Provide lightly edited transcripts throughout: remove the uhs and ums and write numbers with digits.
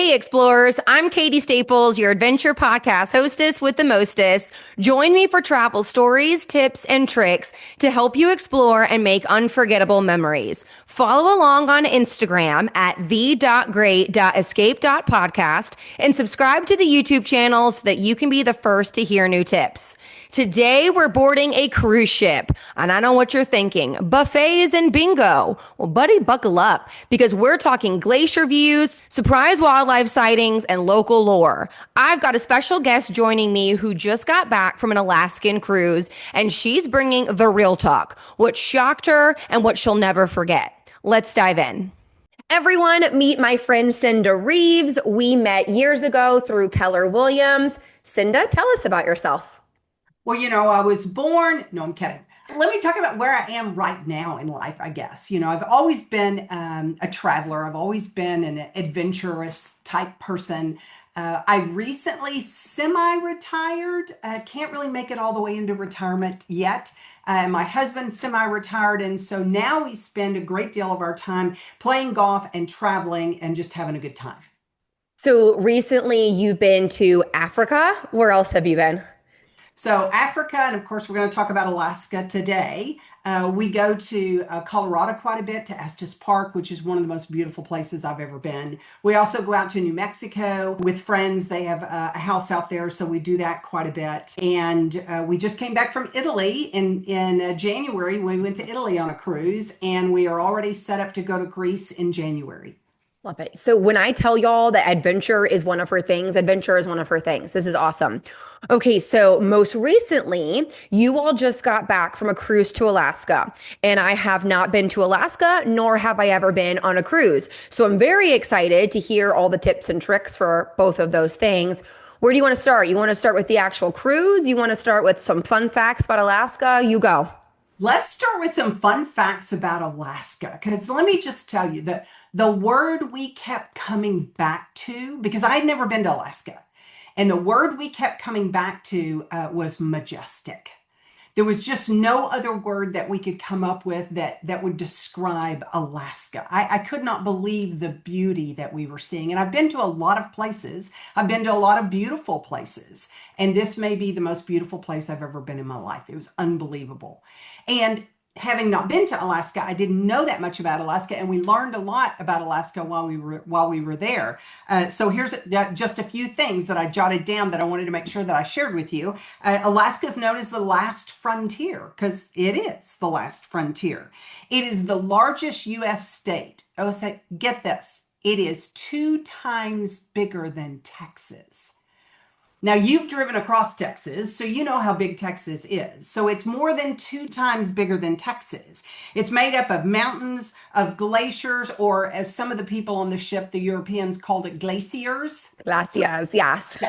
Hey, explorers. I'm Katie Staples, your adventure podcast hostess with the mostest. Join me for travel stories, tips, and tricks to help you explore and make unforgettable memories. Follow along on Instagram at the.great.escape.podcast and subscribe to the YouTube channel so that you can be the first to hear new tips. Today, we're boarding a cruise ship, and I know what you're thinking, buffets and bingo. Well, buddy, buckle up, because we're talking glacier views, surprise wildlife sightings, and local lore. I've got a special guest joining me who just got back from an Alaskan cruise, and she's bringing the real talk, what shocked her and what she'll never forget. Let's dive in. Everyone, meet my friend Cinda Reeves. We met years ago through Keller Williams. Cinda, tell us about yourself. Well, I was born, no, I'm kidding. Let me talk about where I am right now in life, I guess. I've always been a traveler. I've always been an adventurous type person. I recently semi-retired. Can't really make it all the way into retirement yet. My husband's semi-retired, and so now we spend a great deal of our time playing golf and traveling and just having a good time. So recently you've been to Africa. Where else have you been? So Africa, and of course, we're going to talk about Alaska today. We go to Colorado quite a bit, to Estes Park, which is one of the most beautiful places I've ever been. We also go out to New Mexico with friends. They have a house out there, so we do that quite a bit. And we just came back from Italy in January. We went to Italy on a cruise, and we are already set up to go to Greece in January. Love it. So when I tell y'all that adventure is one of her things, adventure is one of her things. This is awesome. Okay, so most recently, you all just got back from a cruise to Alaska, and I have not been to Alaska, nor have I ever been on a cruise. So I'm very excited to hear all the tips and tricks for both of those things. Where do you want to start? You want to start with the actual cruise? You want to start with some fun facts about Alaska? You go. Let's start with some fun facts about Alaska, because let me just tell you that the word we kept coming back to, because I had never been to Alaska, and the word we kept coming back to was majestic. There was just no other word that we could come up with that would describe Alaska. I could not believe the beauty that we were seeing. And I've been to a lot of places. I've been to a lot of beautiful places. And this may be the most beautiful place I've ever been in my life. It was unbelievable. And having not been to Alaska, I didn't know that much about Alaska, and we learned a lot about Alaska while we were there. So here's just a few things that I jotted down that I wanted to make sure that I shared with you. Alaska is known as the last frontier because it is the last frontier. It is the largest U.S. state. Oh, say, get this. It is 2 times bigger than Texas. Now, you've driven across Texas, so you know how big Texas is. So it's more than 2 times bigger than Texas. It's made up of mountains, of glaciers, or as some of the people on the ship, the Europeans called it glaciers. Gracias, yes.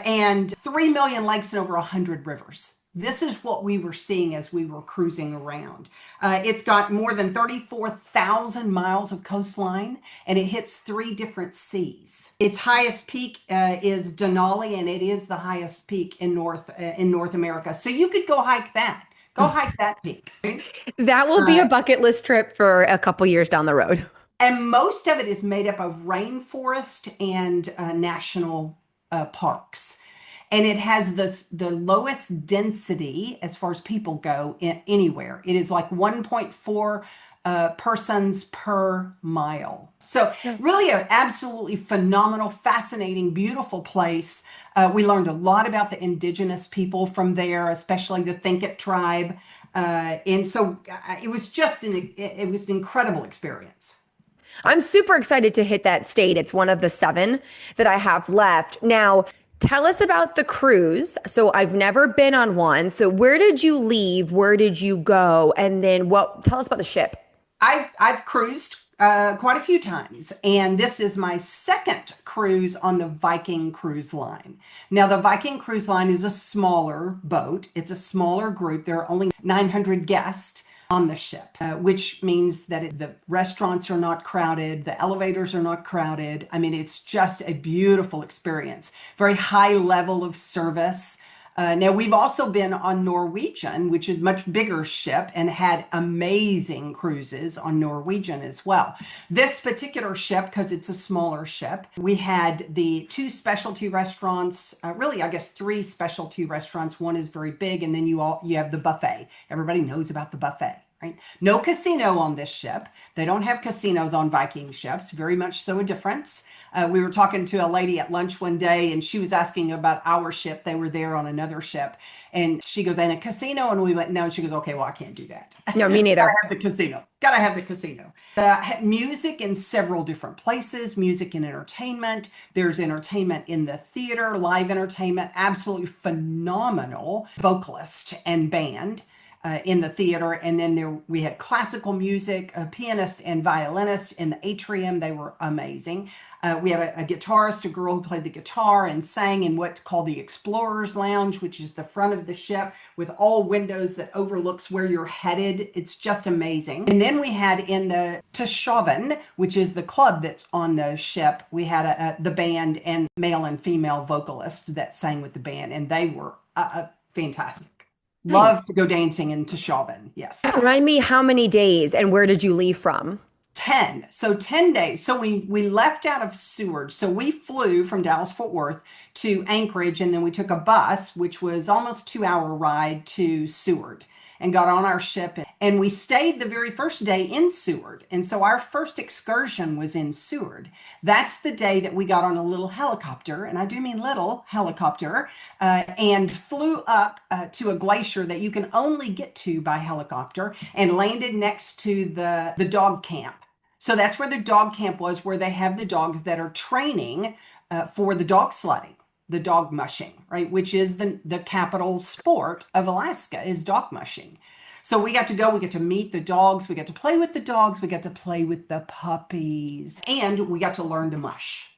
And 3 million lakes and over 100 rivers. This is what we were seeing as we were cruising around. It's got more than 34,000 miles of coastline, and it hits 3 different seas. Its highest peak is Denali, and it is the highest peak in North America. So you could go hike that. Go hike that peak. That will be a bucket list trip for a couple years down the road. And most of it is made up of rainforest and national parks. And it has the lowest density as far as people go anywhere. It is like 1.4 persons per mile. So really an absolutely phenomenal, fascinating, beautiful place. We learned a lot about the indigenous people from there, especially the Thinkit tribe. And so it was just it was an incredible experience. I'm super excited to hit that state. It's one of the 7 that I have left. Now, tell us about the cruise. So I've never been on one. So where did you leave? Where did you go? And then tell us about the ship. I've cruised quite a few times, and this is my second cruise on the Viking Cruise Line. Now, the Viking Cruise Line is a smaller boat. It's a smaller group. There are only 900 guests on the ship, which means that the restaurants are not crowded, the elevators are not crowded. I mean, it's just a beautiful experience. Very high level of service. Now, we've also been on Norwegian, which is a much bigger ship, and had amazing cruises on Norwegian as well. This particular ship, because it's a smaller ship, we had the two specialty restaurants, really, I guess three specialty restaurants. One is very big, and then you have the buffet. Everybody knows about the buffet. Right? No casino on this ship. They don't have casinos on Viking ships, very much so a difference. We were talking to a lady at lunch one day, and she was asking about our ship. They were there on another ship. And she goes, "And a casino?" And we went, "No." And she goes, "Okay, well, I can't do that." No, me Gotta neither. have the casino. Gotta have the casino. Music in several different places, music and entertainment. There's entertainment in the theater, live entertainment, absolutely phenomenal vocalist and band in the theater. And then we had classical music, a pianist and violinist in the atrium. They were amazing. We had a guitarist, a girl who played the guitar and sang in what's called the Explorer's Lounge, which is the front of the ship with all windows that overlooks where you're headed. It's just amazing. And then we had in the Tishoven, which is the club that's on the ship, we had the band and male and female vocalists that sang with the band, and they were fantastic. Nice. Love to go dancing in Tishoven. Yes. Remind me how many days and where did you leave from? 10. So 10 days. So we left out of Seward. So we flew from Dallas Fort Worth to Anchorage, and then we took a bus, which was almost 2 hour ride to Seward, and got on our ship. And we stayed the very first day in Seward. And so our first excursion was in Seward. That's the day that we got on a little helicopter, and I do mean little helicopter, and flew up to a glacier that you can only get to by helicopter, and landed next to the dog camp. So that's where the dog camp was, where they have the dogs that are training for the dog sledding, the dog mushing, right? Which is the capital sport of Alaska is dog mushing. So we got to go, we get to meet the dogs, we got to play with the dogs, we got to play with the puppies, and we got to learn to mush,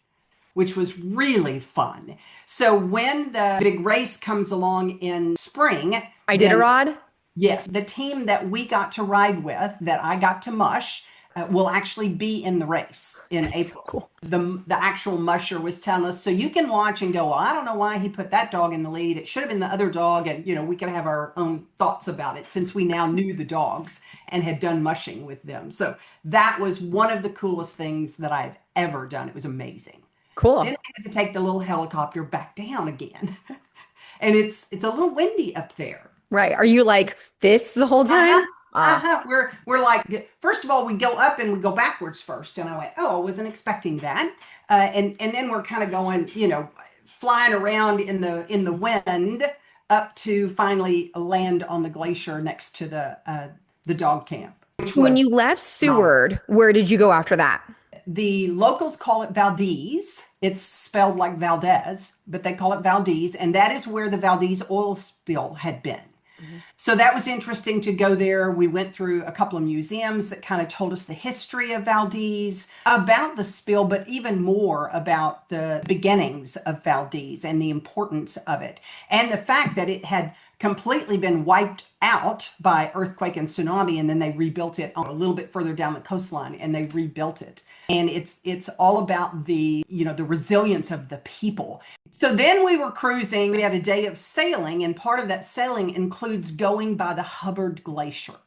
which was really fun. So when the big race comes along in spring, then Iditarod? yes, the team that we got to ride with, that I got to mush, will actually be in the race in That's so April. cool. The actual musher was telling us, so you can watch and go, "Well, I don't know why he put that dog in the lead. It should have been the other dog." And, we could have our own thoughts about it since we now knew the dogs and had done mushing with them. So that was one of the coolest things that I've ever done. It was amazing. Then Cool. we had to take the little helicopter back down again. And it's a little windy up there. Right. Are you like this the whole Uh-huh. time? Ah, Uh-huh. We're like, first of all, we go up and we go backwards first. And I went, "Oh, I wasn't expecting that." And then we're kind of going, flying around in the wind up to finally land on the glacier next to the dog camp, which so when was you left phenomenal. Seward, where did you go after that? The locals call it Valdez. It's spelled like Valdez, but they call it Valdez, and that is where the Valdez oil spill had been. Mhm. So that was interesting to go there. We went through a couple of museums that kind of told us the history of Valdez, about the spill, but even more about the beginnings of Valdez and the importance of it, and the fact that it had completely been wiped out by earthquake and tsunami, and then they rebuilt it a little bit further down the coastline, and they rebuilt it. And it's all about the resilience of the people. So then we were cruising. We had a day of sailing, and part of that sailing includes going by the Hubbard Glacier.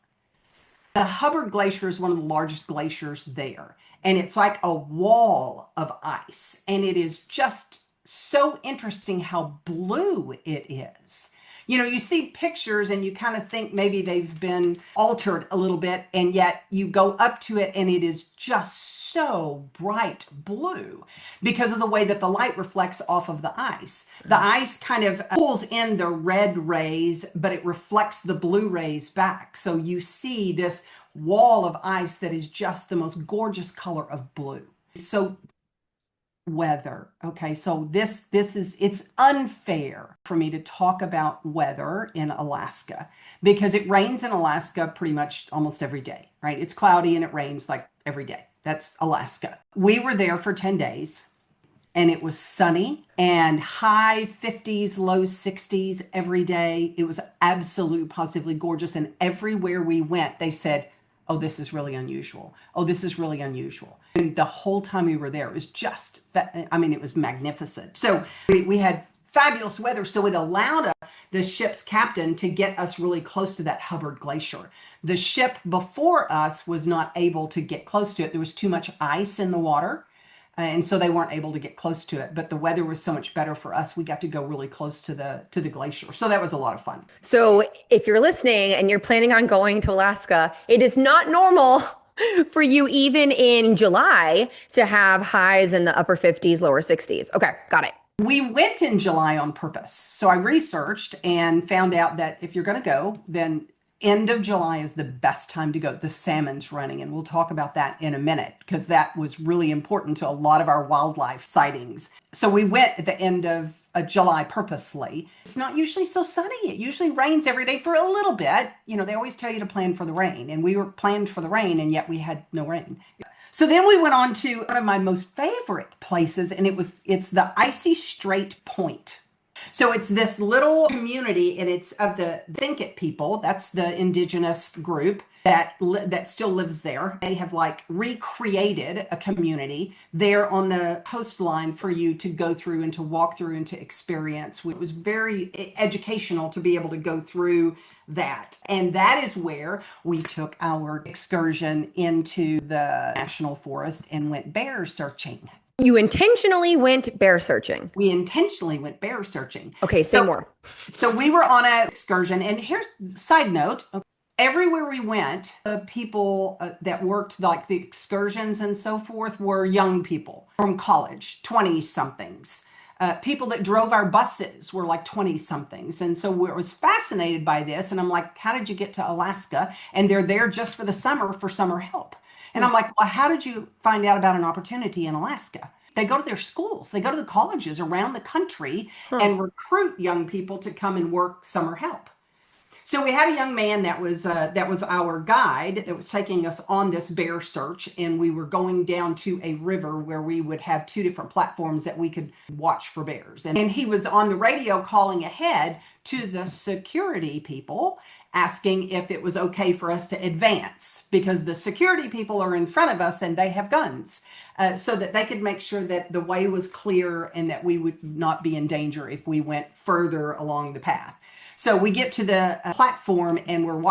The Hubbard Glacier is one of the largest glaciers there, and it's like a wall of ice, and it is just so interesting how blue it is. You see pictures and you kind of think maybe they've been altered a little bit, and yet you go up to it and it is just so bright blue because of the way that the light reflects off of the ice. The ice kind of pulls in the red rays, but it reflects the blue rays back. So you see this wall of ice that is just the most gorgeous color of blue. So weather. Okay, so it's unfair for me to talk about weather in Alaska because it rains in Alaska pretty much almost every day, right? It's cloudy and it rains like every day. That's Alaska. We were there for 10 days, and it was sunny and high 50s, low 60s every day. It was absolutely positively gorgeous, and everywhere we went, they said, "Oh, this is really unusual. Oh, this is really unusual." And the whole time we were there, it was just, it was magnificent. So we had fabulous weather. So it allowed the ship's captain to get us really close to that Hubbard Glacier. The ship before us was not able to get close to it. There was too much ice in the water. And so they weren't able to get close to it, but the weather was so much better for us. We got to go really close to the glacier. So that was a lot of fun. So if you're listening and you're planning on going to Alaska, it is not normal for you even in July to have highs in the upper 50s, lower 60s. Okay, got it. We went in July on purpose. So I researched and found out that if you're going to go, then end of July is the best time to go. The salmon's running, and we'll talk about that in a minute because that was really important to a lot of our wildlife sightings. So we went at the end of July purposely. It's not usually so sunny. It usually rains every day for a little bit. You know, they always tell you to plan for the rain, and we were planned for the rain, and yet we had no rain. So then we went on to one of my most favorite places, and it's the Icy Strait Point. So it's this little community, and it's of the Thinkit people. That's the indigenous group that still lives there. They have like recreated a community there on the coastline for you to go through and to walk through and to experience. It was very educational to be able to go through that. And that is where we took our excursion into the national forest and went bear searching. You intentionally went bear searching. We intentionally went bear searching. Okay, say more. So we were on an excursion, and here's side note. Everywhere we went, the people that worked like the excursions and so forth were young people from college, 20-somethings. People that drove our buses were like 20-somethings. And so I was fascinated by this. And I'm like, how did you get to Alaska? And they're there just for the summer for summer help. And I'm like, well, how did you find out about an opportunity in Alaska? They go to their schools, they go to the colleges around the country and recruit young people to come and work summer help. So we had a young man that was our guide that was taking us on this bear search, and we were going down to a river where we would have two different platforms that we could watch for bears. And he was on the radio calling ahead to the security people, asking if it was okay for us to advance because the security people are in front of us and they have guns, so that they could make sure that the way was clear and that we would not be in danger if we went further along the path. So we get to the platform and we're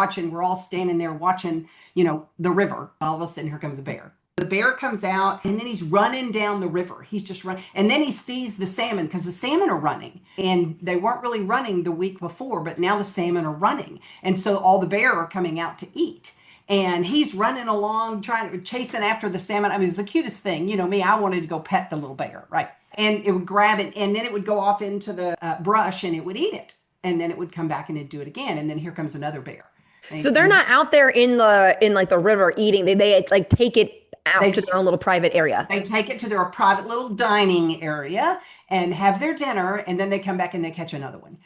all standing there watching, the river. All of a sudden, here comes a bear. The bear comes out and then he's running down the river. He's just running. And then he sees the salmon because the salmon are running. And they weren't really running the week before, but now the salmon are running. And so all the bear are coming out to eat. And he's running along, chasing after the salmon. I mean, it's the cutest thing. Me, I wanted to go pet the little bear, right? And it would grab it, and then it would go off into the brush and it would eat it. And then it would come back and it'd do it again. And then here comes another bear. So they're not out there in the river eating. They like take it out to their own little private area. They take it to their private little dining area and have their dinner, and then they come back and they catch another one.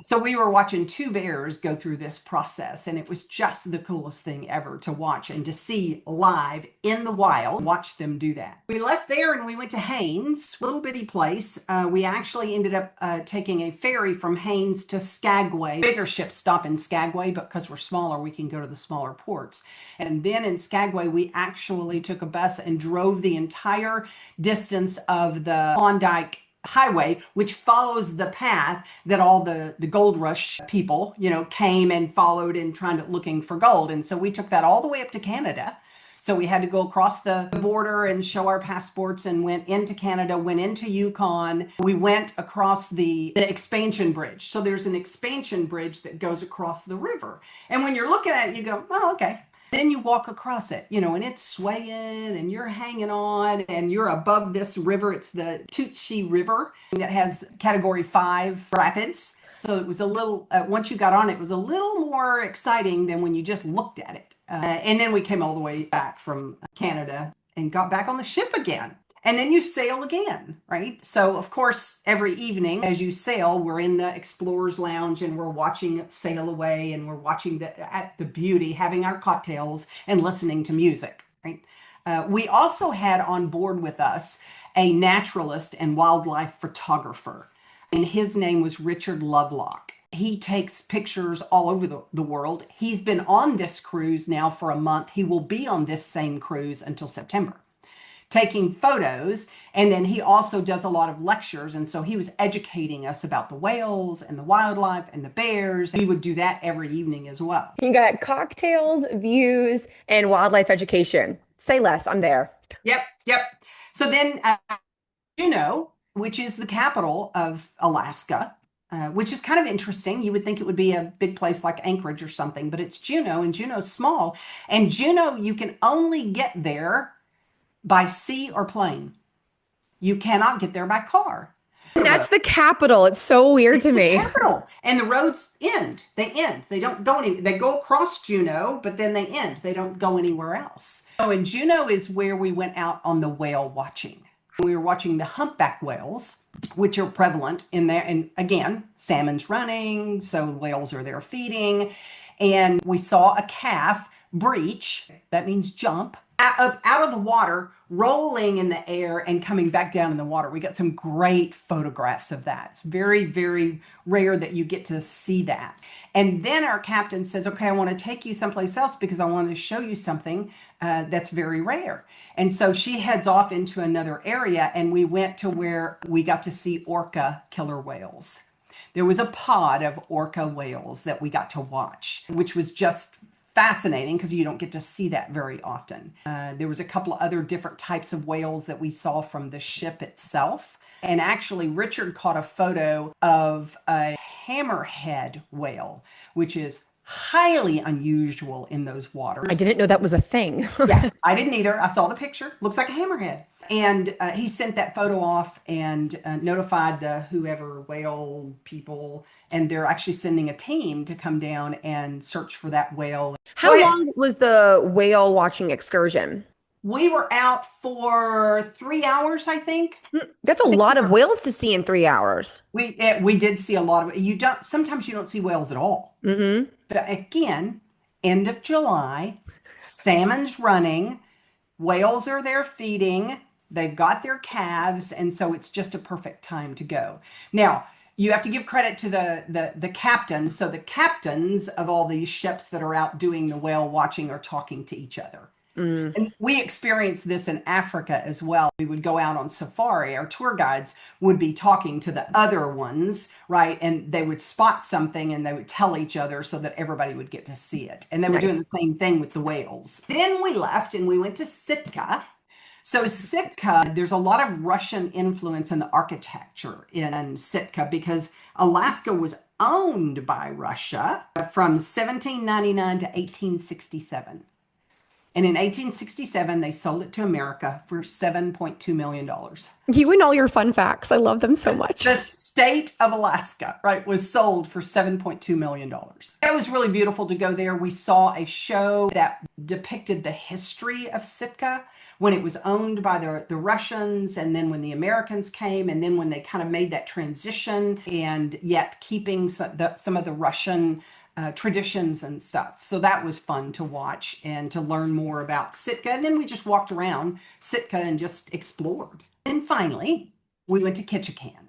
So we were watching two bears go through this process, and it was just the coolest thing ever to watch and to see live in the wild, watch them do that. We left there and we went to Haines, little bitty place. We actually ended up taking a ferry from Haines to Skagway. Bigger ships stop in Skagway, but because we're smaller, we can go to the smaller ports. And then in Skagway, we actually took a bus and drove the entire distance of the Klondike Highway, which follows the path that all the gold rush people, came and followed and looking for gold. And so we took that all the way up to Canada. So we had to go across the border and show our passports and went into Canada, went into Yukon. We went across the expansion bridge. So there's an expansion bridge that goes across the river. And when you're looking at it, you go, oh, okay. Then you walk across it, and it's swaying and you're hanging on and you're above this river. It's the Tutsi River that has category 5 rapids. So it was a little, once you got on it, it was a little more exciting than when you just looked at it. And then we came all the way back from Canada and got back on the ship again. And then you sail again, right? So, of course, every evening as you sail, we're in the Explorer's Lounge and we're watching it sail away and we're watching the beauty, having our cocktails and listening to music, right? We also had on board with us a naturalist and wildlife photographer, and his name was Richard Lovelock. He takes pictures all over the world. He's been on this cruise now for a month. He will be on this same cruise until September. taking photos. And then he also does a lot of lectures. And so he was educating us about the whales and the wildlife and the bears. He would do that every evening as well. You got cocktails, views, and wildlife education. Say less, I'm there. Yep, yep. So then Juneau, which is the capital of Alaska, which is kind of interesting. You would think it would be a big place like Anchorage or something, but it's Juneau, and Juneau's small. And Juneau, you can only get there by sea or plane. You cannot get there by car. That's the capital. It's so weird to me. Capital. And the roads end. They end. They don't go any. They go across Juneau, but then they end. They don't go anywhere else. Oh, and Juneau is where we went out on the whale watching. We were watching the humpback whales, which are prevalent in there. And again, salmon's running, so whales are there feeding. And we saw a calf breach, that means jump, out of the water, rolling in the air and coming back down in the water. We got some great photographs of that. It's very, very rare that you get to see that. And then our captain says, okay, I want to take you someplace else because I want to show you something that's very rare. And so she heads off into another area, and we went to where we got to see orca killer whales. There was a pod of orca whales that we got to watch, which was just fascinating because you don't get to see that very often. There was a couple of other different types of whales that we saw from the ship itself. And actually, Richard caught a photo of a hammerhead whale, which is highly unusual in those waters. I didn't know that was a thing. Yeah, I didn't either. I saw the picture. Looks like a hammerhead. And he sent that photo off and notified the whoever whale people, and they're actually sending a team to come down and search for that whale. How long was the whale watching excursion? We were out for 3 hours, I think. That's a lot of whales to see in 3 hours. We did see a lot of it. Sometimes you don't see whales at all. Mm-hmm. But again, end of July, salmon's running, whales are there feeding. They've got their calves, and so it's just a perfect time to go. Now, you have to give credit to the captains. So the captains of all these ships that are out doing the whale watching are talking to each other. And we experienced this in Africa as well. We would go out on safari. Our tour guides would be talking to the other ones, right? And they would spot something and they would tell each other so that everybody would get to see it. And they were doing the same thing with the whales. Then we left and we went to Sitka. So Sitka, there's a lot of Russian influence in the architecture in Sitka because Alaska was owned by Russia from 1799 to 1867. And in 1867, they sold it to America for $7.2 million. You and all your fun facts. I love them so much. The state of Alaska, right, was sold for $7.2 million. It was really beautiful to go there. We saw a show that depicted the history of Sitka when it was owned by the Russians, and then when the Americans came, and then when they kind of made that transition, and yet keeping some of the Russian traditions and stuff. So that was fun to watch and to learn more about Sitka. And then we just walked around Sitka and just explored. And finally, we went to Ketchikan.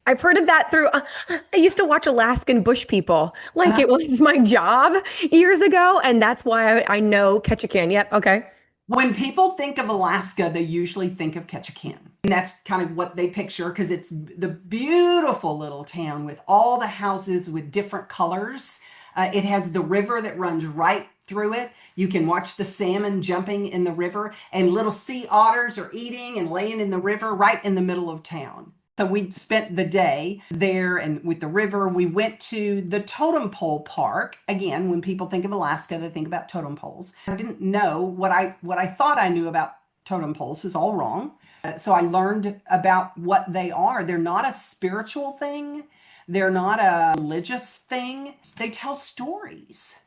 I've heard of that through, I used to watch Alaskan bush people. Like it was my job years ago. And that's why I know Ketchikan. Yep. Okay. When people think of Alaska, they usually think of Ketchikan. And that's kind of what they picture because it's the beautiful little town with all the houses with different colors. It has the river that runs right through it. You can watch the salmon jumping in the river, and little sea otters are eating and laying in the river right in the middle of town. So we spent the day there and with the river. We went to the Totem Pole Park. Again, when people think of Alaska, they think about totem poles. I didn't know what I thought I knew about totem poles was all wrong. So I learned about what they are. They're not a spiritual thing. They're not a religious thing. They tell stories.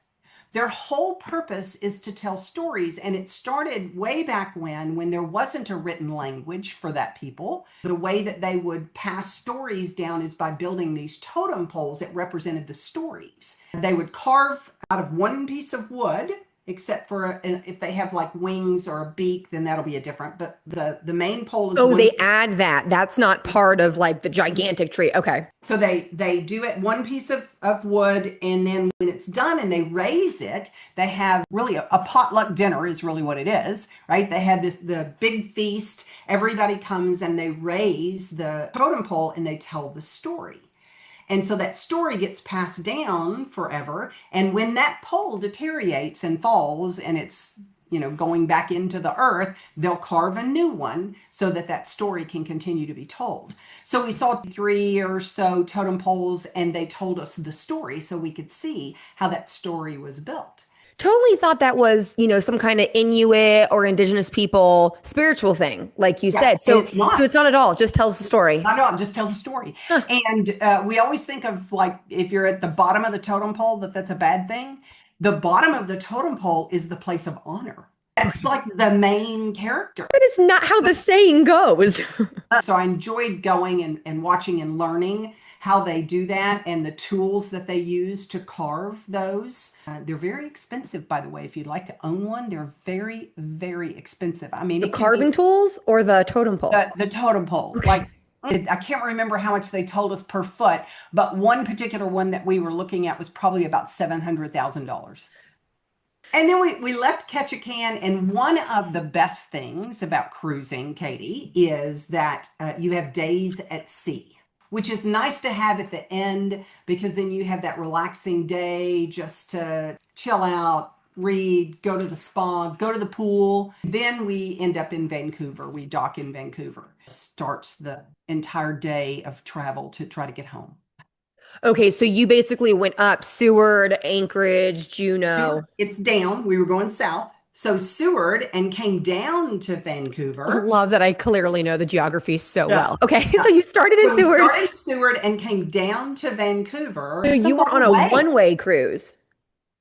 Their whole purpose is to tell stories. And it started way back when there wasn't a written language for that people. The way that they would pass stories down is by building these totem poles that represented the stories. They would carve out of one piece of wood except for if they have like wings or a beak, then that'll be a different. But the main pole is Oh, one. they add that. That's not part of like the gigantic tree. Okay. So they do it one piece of wood, and then when it's done and they raise it, they have really a potluck dinner is really what it is, right? They have the big feast. Everybody comes and they raise the totem pole and they tell the story. And so that story gets passed down forever. And when that pole deteriorates and falls and it's, going back into the earth, they'll carve a new one so that that story can continue to be told. So we saw three or so totem poles and they told us the story so we could see how that story was built. Totally thought that was, some kind of Inuit or indigenous people spiritual thing, like you Yeah, said. and So, it's so not. it's not at all. Just tells the story. I know, it just tells a story. Huh. And we always think of like if you're at the bottom of the totem pole, that's a bad thing. The bottom of the totem pole is the place of honor. That's like the main character. That is not how the saying goes. So I enjoyed going and watching and learning how they do that and the tools that they use to carve those. They're very expensive, by the way. If you'd like to own one, they're very, very expensive. I mean, The it can be carving tools or the totem pole? the totem pole. Okay. Like I can't remember how much they told us per foot, but one particular one that we were looking at was probably about $700,000. And then we left Ketchikan, and one of the best things about cruising, Katie, is that you have days at sea, which is nice to have at the end because then you have that relaxing day just to chill out, read, go to the spa, go to the pool. Then we end up in Vancouver. We dock in Vancouver. Starts the entire day of travel to try to get home. Okay, so you basically went up Seward, Anchorage, Juneau. Seward, it's down. We were going south. So Seward and came down to Vancouver. Love that I clearly know the geography so Yeah. well. Okay, Yeah. so you started in So we Seward. started Seward and came down to Vancouver. So It's a you were on long a way. one-way cruise.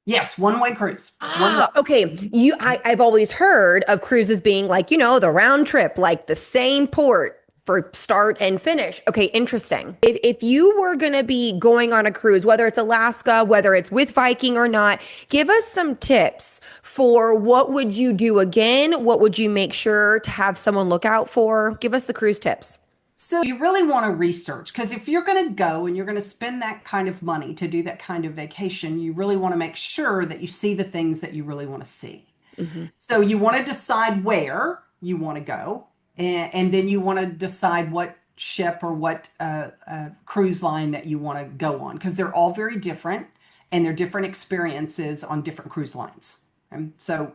Yes, one way cruise. One way. Ah, okay. I've always heard of cruises being like, the round trip, like the same port for start and finish. Okay, interesting. If you were going to be going on a cruise, whether it's Alaska, whether it's with Viking or not, give us some tips for what would you do again? What would you make sure to have someone look out for? Give us the cruise tips. So you really want to research because if you're going to go and you're going to spend that kind of money to do that kind of vacation, you really want to make sure that you see the things that you really want to see. Mhm. So you want to decide where you want to go, and then you want to decide what ship or what cruise line that you want to go on because they're all very different and they're different experiences on different cruise lines. And so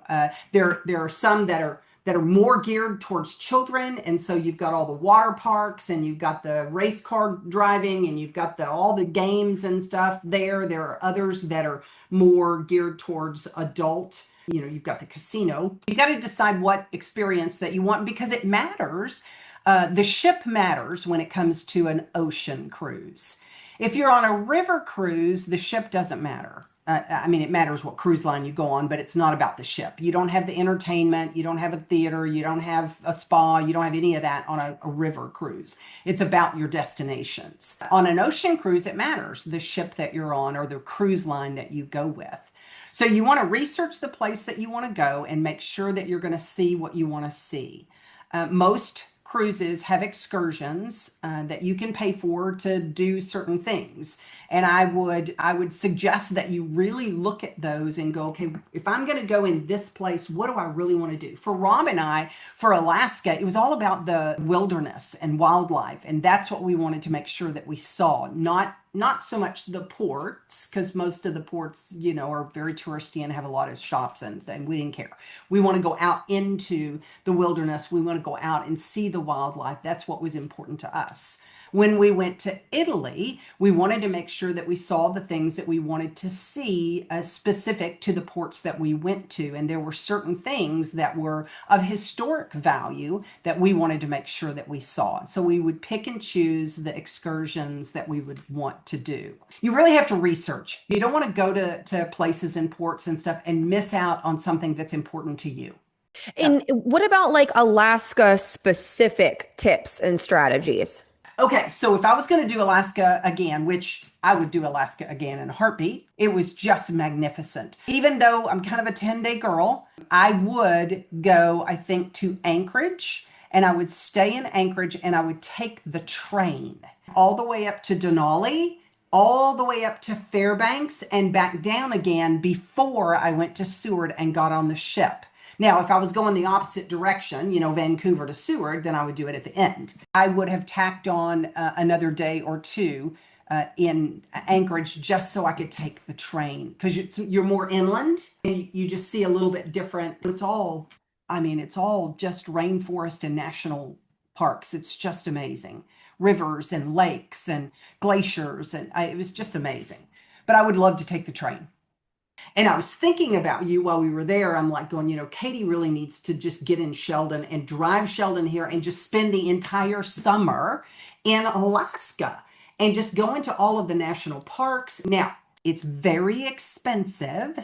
there are some that are more geared towards children, and so you've got all the water parks and you've got the race car driving and you've got all the games and stuff there. There are others that are more geared towards adult. You've got the casino. You got to decide what experience that you want because it matters. The ship matters when it comes to an ocean cruise. If you're on a river cruise, the ship doesn't matter. I mean, it matters what cruise line you go on, but it's not about the ship. You don't have the entertainment, you don't have a theater, you don't have a spa, you don't have any of that on a river cruise. It's about your destinations. On an ocean cruise, it matters the ship that you're on or the cruise line that you go with. So you want to research the place that you want to go and make sure that you're going to see what you want to see. Most cruises have excursions that you can pay for to do certain things, and I would suggest that you really look at those and go, okay, if I'm going to go in this place, what do I really want to do? For Rob and I, for Alaska, it was all about the wilderness and wildlife, and that's what we wanted to make sure that we saw, not so much the ports, because most of the ports, are very touristy and have a lot of shops and we didn't care. We want to go out into the wilderness. We want to go out and see the wildlife. That's what was important to us. When we went to Italy, we wanted to make sure that we saw the things that we wanted to see specific to the ports that we went to. And there were certain things that were of historic value that we wanted to make sure that we saw. So we would pick and choose the excursions that we would want to do. You really have to research. You don't want to go to places and ports and stuff and miss out on something that's important to you. And what about like Alaska specific tips and strategies? Okay, so if I was going to do Alaska again, which I would do Alaska again in a heartbeat, it was just magnificent. Even though I'm kind of a 10-day girl, I would go, I think, to Anchorage, and I would stay in Anchorage and I would take the train all the way up to Denali, all the way up to Fairbanks, and back down again before I went to Seward and got on the ship. Now, if I was going the opposite direction, Vancouver to Seward, then I would do it at the end. I would have tacked on another day or two in Anchorage just so I could take the train because you're more inland and you just see a little bit different. It's all just rainforest and national parks. It's just amazing. Rivers and lakes and glaciers, and it was just amazing. But I would love to take the train. And I was thinking about you while we were there. I'm like going, Katie really needs to just get in Sheldon and drive Sheldon here and just spend the entire summer in Alaska and just go into all of the national parks. Now, it's very expensive.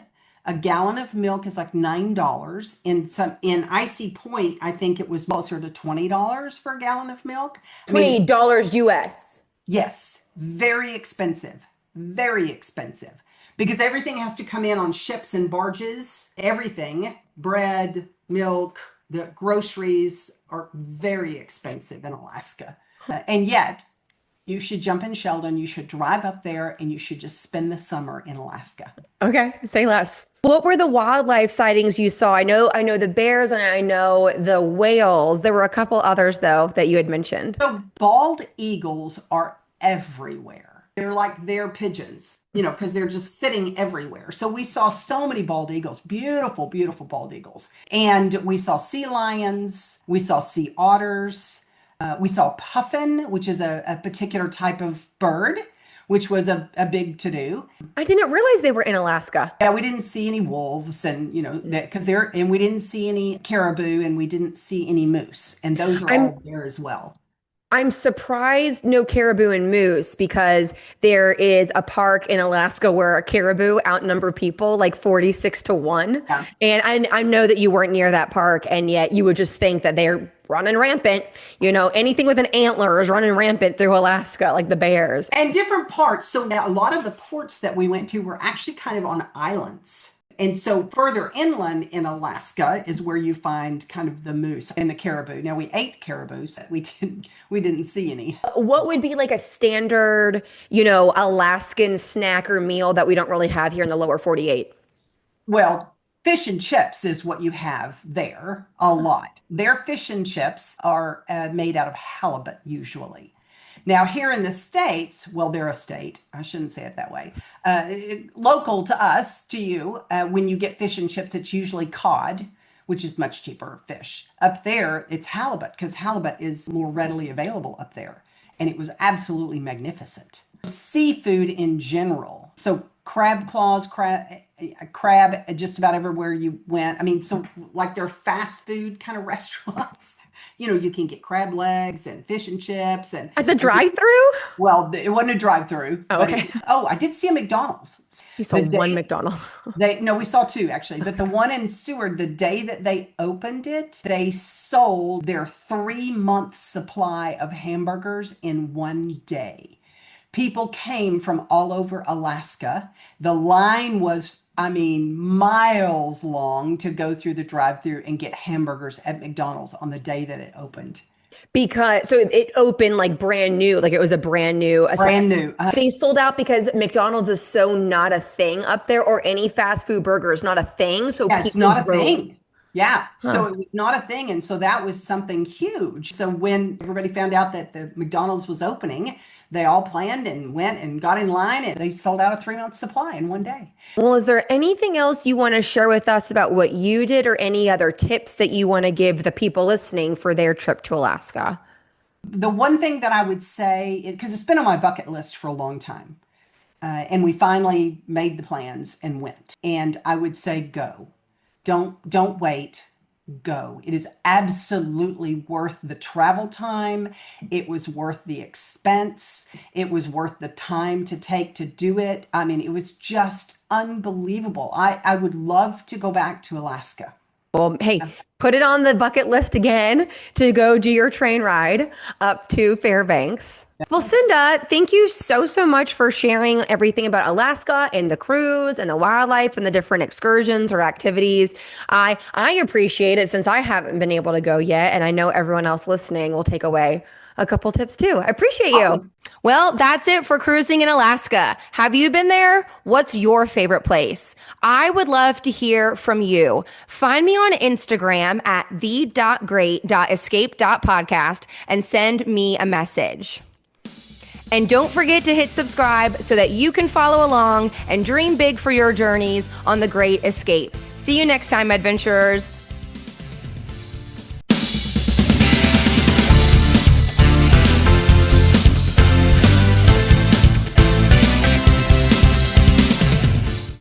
A gallon of milk is like $9. In Icy Point, I think it was closer to $20 for a gallon of milk. I mean, $20 US. yes, very expensive. Very expensive. Because everything has to come in on ships and barges. Everything, bread, milk, the groceries are very expensive in Alaska. And yet, you should jump in Sheldon, you should drive up there, and you should just spend the summer in Alaska. Okay, say less. What were the wildlife sightings you saw? I know the bears and I know the whales. There were a couple others though that you had mentioned. So bald eagles are everywhere. They're pigeons, because they're just sitting everywhere. So we saw so many bald eagles, beautiful, beautiful bald eagles. And we saw sea lions, we saw sea otters, we saw puffin, which is a particular type of bird, which was a big to do. I didn't realize they were in Alaska. Yeah, we didn't see any wolves and, and we didn't see any caribou and we didn't see any moose. And those are I'm all there as well. I'm surprised no caribou and moose because there is a park in Alaska where a caribou outnumber people like 46-1. Yeah. And I know that you weren't near that park, and yet you would just think that they're running rampant. Anything with an antler is running rampant through Alaska, like the bears. And different parts. So now a lot of the ports that we went to were actually kind of on islands. And so further inland in Alaska is where you find kind of the moose and the caribou. Now we ate caribou, but we didn't see any. What would be like a standard, Alaskan snack or meal that we don't really have here in the lower 48? Well, fish and chips is what you have there a lot. Their fish and chips are made out of halibut usually. Now, here in the States, well, they're a state. I shouldn't say it that way. Local to us, to you, when you get fish and chips, it's usually cod, which is much cheaper fish. Up there, it's halibut because halibut is more readily available up there. And it was absolutely magnificent. Seafood in general. So crab claws, crab just about everywhere you went. So like they're fast food kind of restaurants. You can get crab legs and fish and chips and At the drive-through? well, it wasn't a drive-through. Oh, okay. I did see a McDonald's. You saw one McDonald's. No, we saw two actually, but the one in Seward, the day that they opened it, they sold their 3-month supply of hamburgers in one day. People came from all over Alaska. The line was, miles long to go through the drive-through and get hamburgers at McDonald's on the day that it opened. Because so it opened like brand new, like it was a brand new. Brand new. They sold out because McDonald's is so not a thing up there, or any fast food burger is not a thing. So Yeah, people it's not a drove. thing. Yeah. Huh. So it was not a thing. And so that was something huge. So when everybody found out that the McDonald's was opening, they all planned and went and got in line and they sold out a 3-month supply in one day. Well, is there anything else you want to share with us about what you did, or any other tips that you want to give the people listening for their trip to Alaska? The one thing that I would say, because it's been on my bucket list for a long time, and we finally made the plans and went. And I would say go. Don't wait. Go. It is absolutely worth the travel time. It was worth the expense. It was worth the time to take to do it. It was just unbelievable. I would love to go back to Alaska. Well, hey, put it on the bucket list again to go do your train ride up to Fairbanks. Well, Cinda, thank you so much for sharing everything about Alaska and the cruise and the wildlife and the different excursions or activities. I appreciate it since I haven't been able to go yet, and I know everyone else listening will take away a couple tips too. I appreciate you. Well, that's it for cruising in Alaska. Have you been there? What's your favorite place? I would love to hear from you. Find me on Instagram at the.great.escape.podcast and send me a message. And don't forget to hit subscribe so that you can follow along and dream big for your journeys on The Great Escape. See you next time, adventurers.